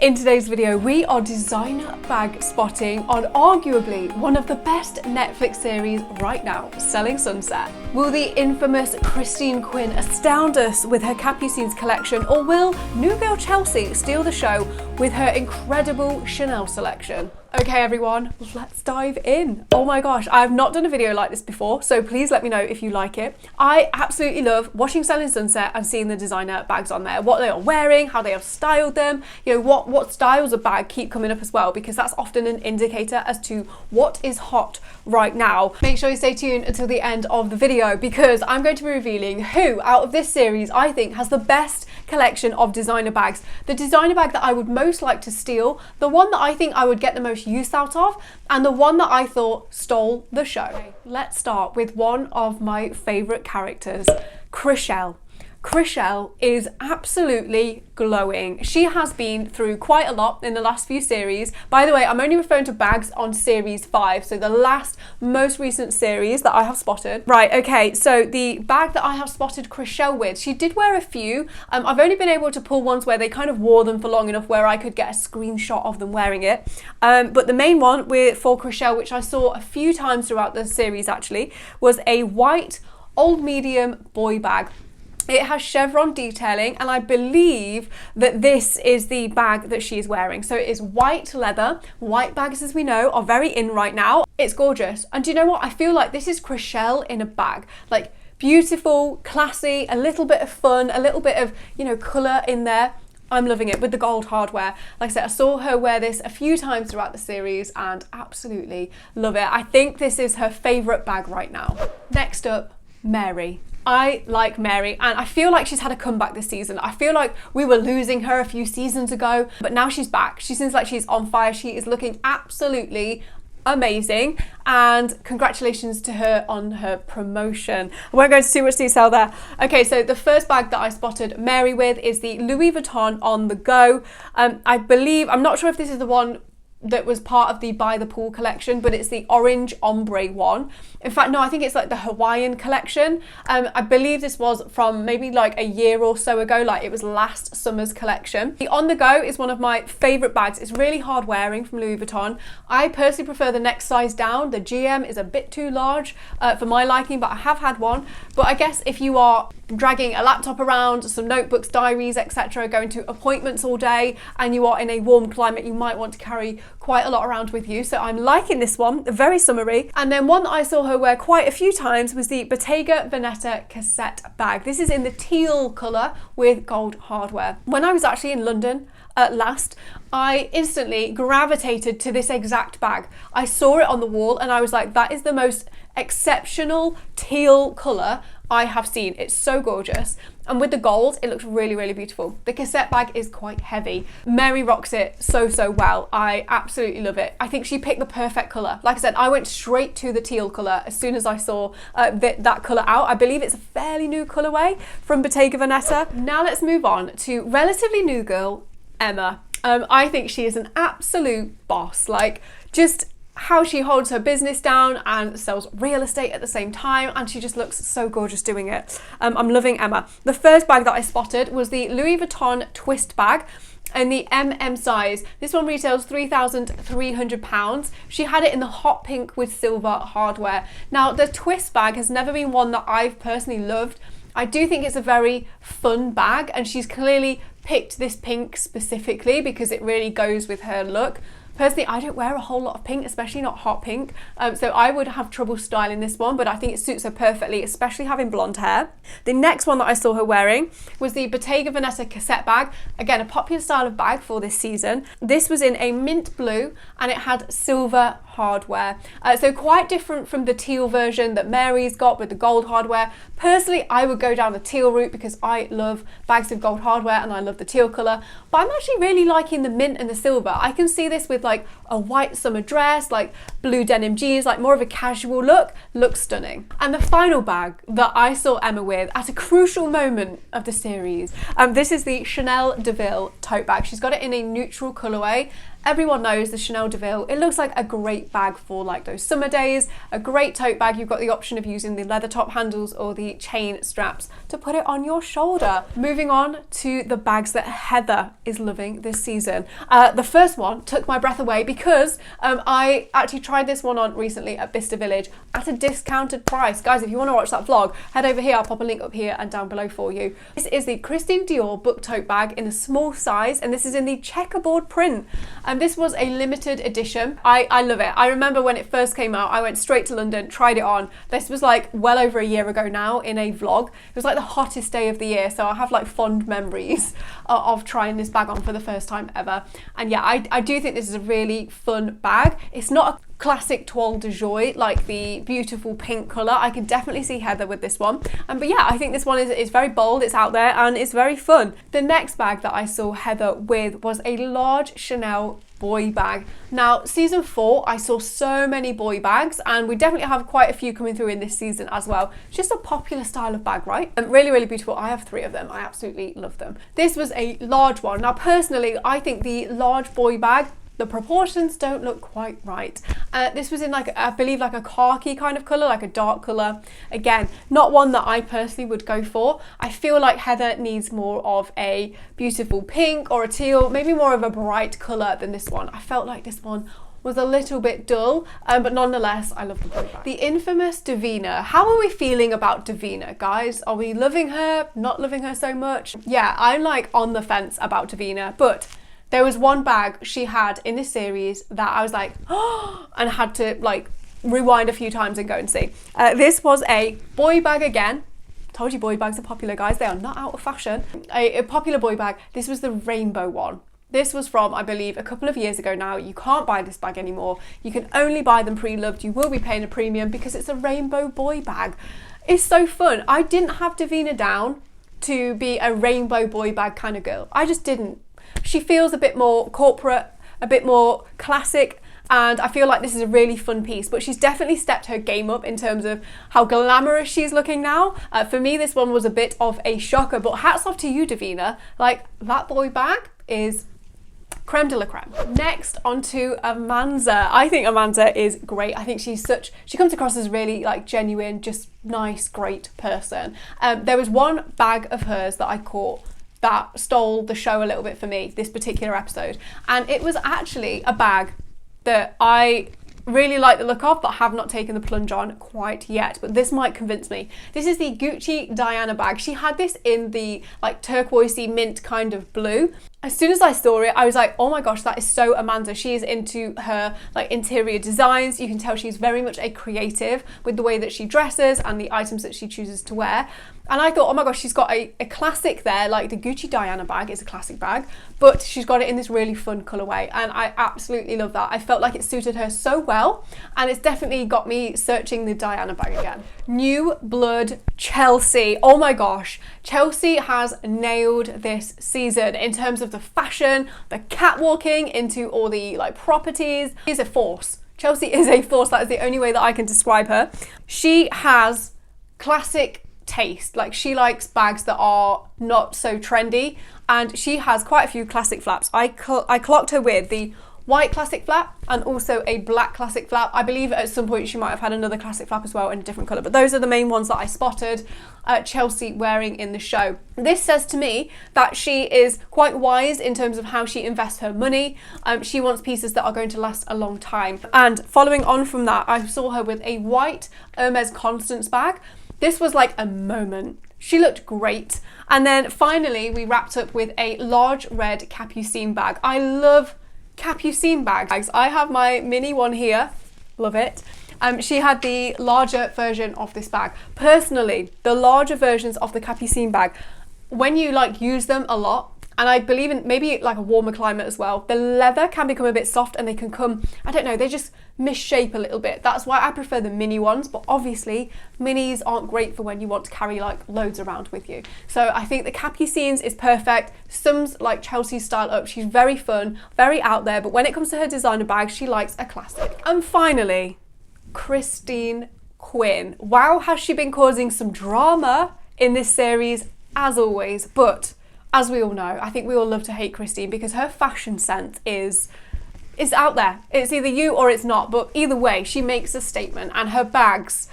In today's video, we are designer bag spotting on arguably one of the best Netflix series right now, Selling Sunset. Will the infamous Quinn astound us with her Capucines collection, or will new girl Chelsea steal the show with her incredible Chanel selection? Okay everyone, let's dive in. Oh my gosh, I've not done a video like this before, so please let me know if you like it. I absolutely love watching Selling Sunset and seeing the designer bags on there, what they are wearing, how they have styled them, you know, what styles of bag keep coming up as well, because that's often an indicator as to what is hot right now. Make sure you stay tuned until the end of the video, because I'm going to be revealing who out of this series I think has the best collection of designer bags, the designer bag that I would most like to steal, the one that I think I would get the most use out of, and the one that I thought stole the show. Okay, let's start with one of my favorite characters, Chrishell. Chrishell is absolutely glowing. She has been through quite a lot in the last few series. By the way, I'm only referring to bags on series 5, so the last most recent series that I have spotted. Right, okay, so the bag that I have spotted Chrishell with, she did wear a few. I've only been able to pull ones where they kind of wore them for long enough where I could get a screenshot of them wearing it. But the main one for Chrishell, which I saw a few times throughout the series actually, was a white old medium boy bag. It has chevron detailing, and I believe that this is the bag that she is wearing. So it is white leather. White bags, as we know, are very in right now. It's gorgeous. And do you know what? I feel like this is Chrishell in a bag. Like, beautiful, classy, a little bit of fun, a little bit of, you know, colour in there. I'm loving it with the gold hardware. Like I said, I saw her wear this a few times throughout the series and absolutely love it. I think this is her favourite bag right now. Next up, Mary. I like Mary, and I feel like she's had a comeback this season. I feel like we were losing her a few seasons ago, but now she's back. She seems like she's on fire. She is looking absolutely amazing, and congratulations to her on her promotion. I won't go into too much detail there. Okay, so the first bag that I spotted Mary with is the Louis Vuitton On The Go. I believe, I'm not sure if this is the one that was part of the By the Pool collection, but it's the orange ombre one. In fact, no, I think it's like the Hawaiian collection. I believe this was from maybe like a year or so ago, like it was last summer's collection. The On The Go is one of my favorite bags. It's really hard wearing from Louis Vuitton. I personally prefer the next size down. The GM is a bit too large for my liking, but I have had one. But I guess if you are dragging a laptop around, some notebooks, diaries, etc., going to appointments all day, and you are in a warm climate, you might want to carry quite a lot around with you. So I'm liking this one, very summery. And then one that I saw her wear quite a few times was the Bottega Veneta cassette bag. This is in the teal colour with gold hardware. When I was actually in London last, I instantly gravitated to this exact bag. I saw it on the wall and I was like, that is the most exceptional teal colour I have seen. It's so gorgeous, and with the gold it looks really, really beautiful. The cassette bag is quite heavy. Mary rocks it so well. I absolutely love it. I think she picked the perfect colour. Like I said, I went straight to the teal colour as soon as I saw that colour out. I believe it's a fairly new colourway from Bottega Veneta. Now let's move on to relatively new girl Emma. I think she is an absolute boss. Like, just how she holds her business down and sells real estate at the same time, and she just looks so gorgeous doing it. I'm loving Emma. The first bag that I spotted was the Louis Vuitton twist bag in the MM size. This one retails £3,300. She had it in the hot pink with silver hardware. Now, the twist bag has never been one that I've personally loved. I do think it's a very fun bag, and she's clearly picked this pink specifically because it really goes with her look. Personally, I don't wear a whole lot of pink, especially not hot pink, so I would have trouble styling this one, but I think it suits her perfectly, especially having blonde hair. The next one that I saw her wearing was the Bottega Veneta cassette bag. Again, a popular style of bag for this season. This was in a mint blue, and it had silver hardware. So quite different from the teal version that Mary's got with the gold hardware. Personally, I would go down the teal route because I love bags with gold hardware and I love the teal colour, but I'm actually really liking the mint and the silver. I can see this with like a white summer dress, like blue denim jeans, like more of a casual look. Looks stunning. And the final bag that I saw Emma with at a crucial moment of the series, this is the Chanel Deville tote bag. She's got it in a neutral colourway. Everyone knows the Chanel DeVille. It looks like a great bag for like those summer days, a great tote bag. You've got the option of using the leather top handles or the chain straps to put it on your shoulder. Moving on to the bags that Heather is loving this season. The first one took my breath away because I actually tried this one on recently at Bicester Village at a discounted price. Guys, if you want to watch that vlog, head over here. I'll pop a link up here and down below for you. This is the Christian Dior book tote bag in a small size, and this is in the checkerboard print. This was a limited edition. I love it. I remember when it first came out, I went straight to London, tried it on. This was like well over a year ago now in a vlog. It was like the hottest day of the year, so I have like fond memories of trying this bag on for the first time ever. And yeah, I do think this is a really fun bag. It's not a classic toile de joie like the beautiful pink colour. I can definitely see Heather with this one. But yeah, I think this one is very bold, it's out there, and it's very fun. The next bag that I saw Heather with was a large Chanel boy bag. Now, season 4, I saw so many boy bags, and we definitely have quite a few coming through in this season as well. It's just a popular style of bag, right? And really, really beautiful. I have 3 of them. I absolutely love them. This was a large one. Now, personally, I think the large boy bag, the proportions don't look quite right. This was in like, I believe like a khaki kind of colour, like a dark colour. Again, not one that I personally would go for. I feel like Heather needs more of a beautiful pink or a teal, maybe more of a bright colour than this one. I felt like this one was a little bit dull, but nonetheless, I love the boy bag. The infamous Davina. How are we feeling about Davina, guys? Are we loving her, not loving her so much? Yeah, I'm like on the fence about Davina, but there was one bag she had in this series that I was like, oh, and had to like rewind a few times and go and see. This was a boy bag again. Told you boy bags are popular, guys. They are not out of fashion. A popular boy bag. This was the rainbow one. This was from, I believe, a couple of years ago now. You can't buy this bag anymore. You can only buy them pre-loved. You will be paying a premium because it's a rainbow boy bag. It's so fun. I didn't have Davina down to be a rainbow boy bag kind of girl. I just didn't. She feels a bit more corporate, a bit more classic, and I feel like this is a really fun piece, but she's definitely stepped her game up in terms of how glamorous she's looking now. For me, this one was a bit of a shocker, but hats off to you, Davina. Like, that boy bag is creme de la creme. Next, onto Amanza. I think Amanza is great. I think she comes across as really like genuine, just nice, great person. There was one bag of hers that I caught that stole the show a little bit for me this particular episode, and it was actually a bag that I really like the look of, but have not taken the plunge on quite yet, but this might convince me. This is the Gucci Diana bag. She had this in the like turquoisey mint kind of blue. As soon as I saw it, I was like, oh my gosh, that is so Amanza. She is into her like interior designs. You can tell she's very much a creative with the way that she dresses and the items that she chooses to wear. And I thought, oh my gosh, she's got a classic there, like the Gucci Diana bag is a classic bag, but she's got it in this really fun colourway, and I absolutely love that. I felt like it suited her so well, and it's definitely got me searching the Diana bag again. New Blood Chelsea. Oh my gosh, Chelsea has nailed this season in terms of the fashion, the catwalking into all the like properties. She's a force. Chelsea is a force. That is the only way that I can describe her. She has classic taste. Like, she likes bags that are not so trendy, and she has quite a few classic flaps. I clocked her with the white classic flap and also a black classic flap. I believe at some point she might have had another classic flap as well in a different colour, but those are the main ones that I spotted Chelsea wearing in the show. This says to me that she is quite wise in terms of how she invests her money. She wants pieces that are going to last a long time. And following on from that, I saw her with a white Hermes Constance bag. This was like a moment. She looked great. And then finally we wrapped up with a large red Capucine bag. I love Capucine bags. I have my mini one here. Love it. She had the larger version of this bag. Personally, the larger versions of the Capucine bag, when you like use them a lot, and I believe in maybe like a warmer climate as well, the leather can become a bit soft and they can come, I don't know, they just misshape a little bit. That's why I prefer the mini ones, but obviously minis aren't great for when you want to carry like loads around with you. So I think the Capucines is perfect. Sums like Chelsea's style up. She's very fun, very out there, but when it comes to her designer bags, she likes a classic. And finally, Quinn. Wow, has she been causing some drama in this series as always, but as we all know, I think we all love to hate Christine because her fashion sense is it's out there. It's either you or it's not, but either way, she makes a statement, and her bags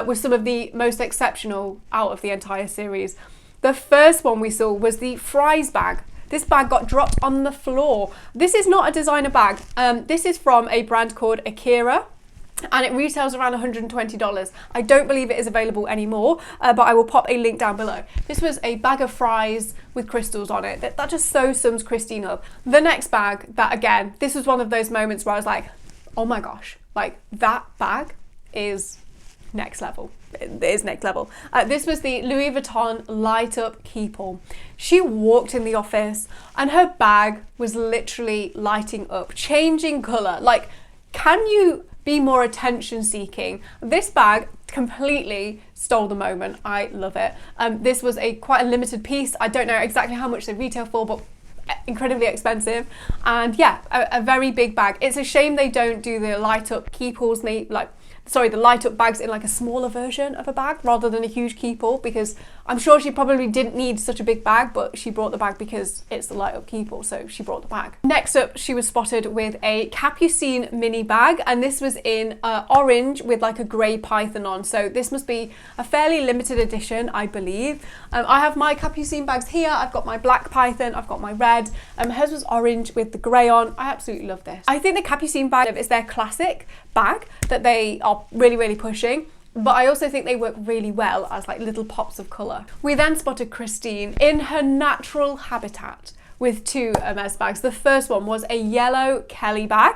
were some of the most exceptional out of the entire series. The first one we saw was the fries bag. This bag got dropped on the floor. This is not a designer bag. This is from a brand called Akira, and it retails around $120. I don't believe it is available anymore, but I will pop a link down below. This was a bag of fries with crystals on it. That just so sums Christine up. The next bag, that again, this was one of those moments where I was like, oh my gosh, like that bag is next level. It is next level. This was the Louis Vuitton light up keepall. She walked in the office and her bag was literally lighting up, changing colour. Like, can you be more attention seeking? This bag completely stole the moment. I love it. This was quite a limited piece. I don't know exactly how much they retail for, but incredibly expensive. And yeah, a very big bag. It's a shame they don't do the light up keepalls, the light up bags in like a smaller version of a bag rather than a huge keepall, because I'm sure she probably didn't need such a big bag, but she brought the bag because it's the light up keepall, so she brought the bag. Next up, she was spotted with a Capucine mini bag, and this was in orange with like a grey python on, so this must be a fairly limited edition, I believe. I have my Capucine bags here. I've got my black python, I've got my red. Hers was orange with the grey on. I absolutely love this. I think the Capucine bag is their classic bag that they are really pushing, but I also think they work really well as like little pops of colour. We then spotted Christine in her natural habitat with two Hermes bags. The first one was a yellow Kelly bag.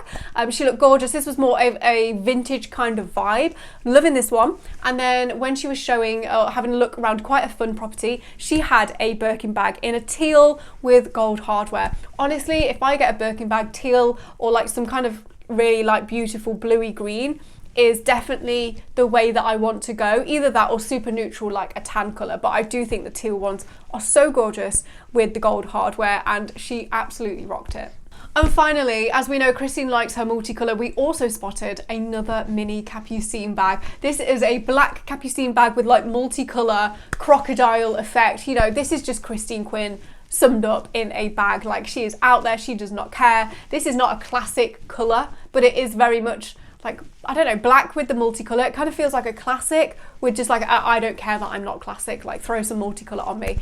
She looked gorgeous. This was more of a vintage kind of vibe. Loving this one. And then when she was showing, having a look around quite a fun property, she had a Birkin bag in a teal with gold hardware. Honestly, if I get a Birkin bag, teal or like some kind of really like beautiful bluey green is definitely the way that I want to go. Either that or super neutral like a tan colour, but I do think the teal ones are so gorgeous with the gold hardware, and she absolutely rocked it. And finally, as we know, Christine likes her multicolour, we also spotted another mini Capucine bag. This is a black Capucine bag with like multicolour crocodile effect. You know, this is just Christine Quinn summed up in a bag. Like, she is out there, she does not care. This is not a classic colour, but it is very much like, I don't know, black with the multicolour. It kind of feels like a classic with just like, I don't care that I'm not classic, like throw some multicolour on me.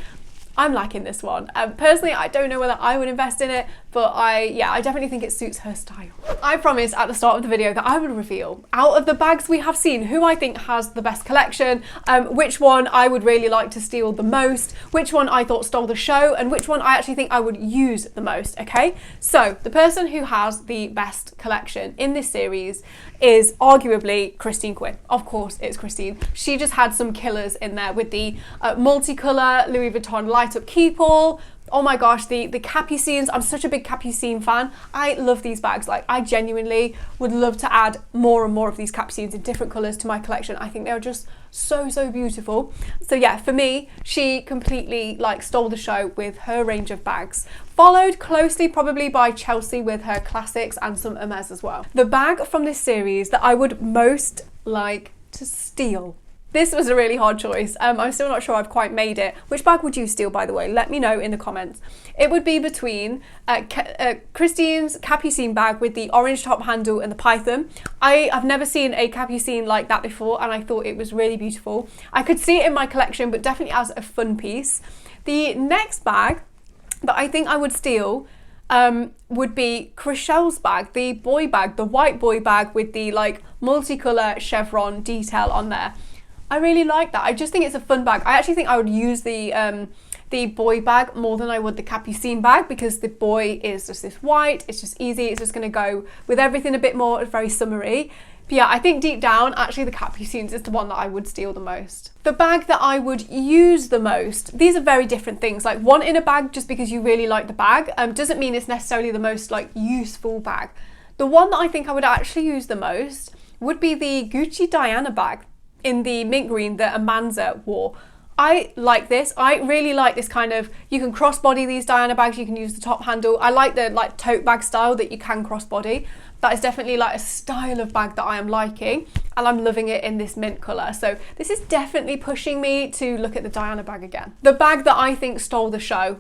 I'm liking this one. Personally, I don't know whether I would invest in it, but I definitely think it suits her style. I promised at the start of the video that I would reveal, out of the bags we have seen, who I think has the best collection, which one I would really like to steal the most, which one I thought stole the show, and which one I actually think I would use the most, okay? So, the person who has the best collection in this series is arguably Christine Quinn. Of course, it's Christine. She just had some killers in there with the multicolour Louis Vuitton light up keepall. Oh my gosh, the Capucines. I'm such a big Capucine fan. I love these bags. Like, I genuinely would love to add more and more of these Capucines in different colours to my collection. I think they're just so beautiful. So yeah, for me, she completely like stole the show with her range of bags. Followed closely probably by Chelsea with her classics and some Hermes as well. The bag from this series that I would most like to steal. This was a really hard choice. I'm still not sure I've quite made it. Which bag would you steal, by the way? Let me know in the comments. It would be between Christine's Capucine bag with the orange top handle and the python. I've never seen a Capucine like that before, and I thought it was really beautiful. I could see it in my collection, but definitely as a fun piece. The next bag that I think I would steal would be Chrishell's bag, the boy bag, the white boy bag with the like multicolour chevron detail on there. I really like that. I just think it's a fun bag. I actually think I would use the boy bag more than I would the Capucine bag, because the boy is just this white, it's just easy, it's just going to go with everything a bit more, it's very summery. But yeah, I think deep down, actually the Capucines is the one that I would steal the most. The bag that I would use the most, these are very different things. Like, one in a bag just because you really like the bag doesn't mean it's necessarily the most like useful bag. The one that I think I would actually use the most would be the Gucci Diana bag in the mint green that Amanza wore. I like this. I really like this kind of, you can crossbody these Diana bags, you can use the top handle. I like the like tote bag style that you can crossbody. That is definitely like a style of bag that I am liking, and I'm loving it in this mint colour. So this is definitely pushing me to look at the Diana bag again. The bag that I think stole the show,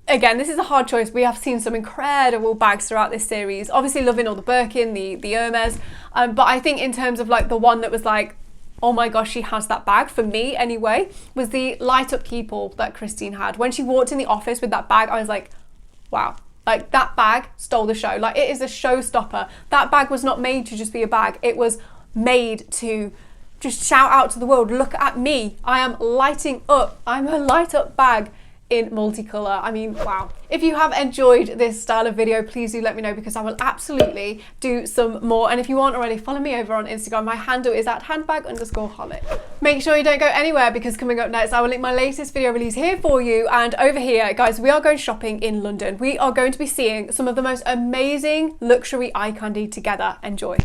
again, this is a hard choice. We have seen some incredible bags throughout this series. Obviously loving all the Birkin, the Hermes, but I think in terms of like the one that was like, oh my gosh, she has that bag, for me anyway, was the light up keepall that Christine had. When she walked in the office with that bag, I was like, wow, like that bag stole the show. Like, it is a showstopper. That bag was not made to just be a bag. It was made to just shout out to the world, look at me, I am lighting up. I'm a light up bag in multicolor. I mean, wow. If you have enjoyed this style of video, please do let me know, because I will absolutely do some more. And if you aren't already, follow me over on Instagram. My handle is at handbag_holic. Make sure you don't go anywhere, because coming up next, I will link my latest video release here for you. And over here, guys, we are going shopping in London. We are going to be seeing some of the most amazing luxury eye candy together. Enjoy.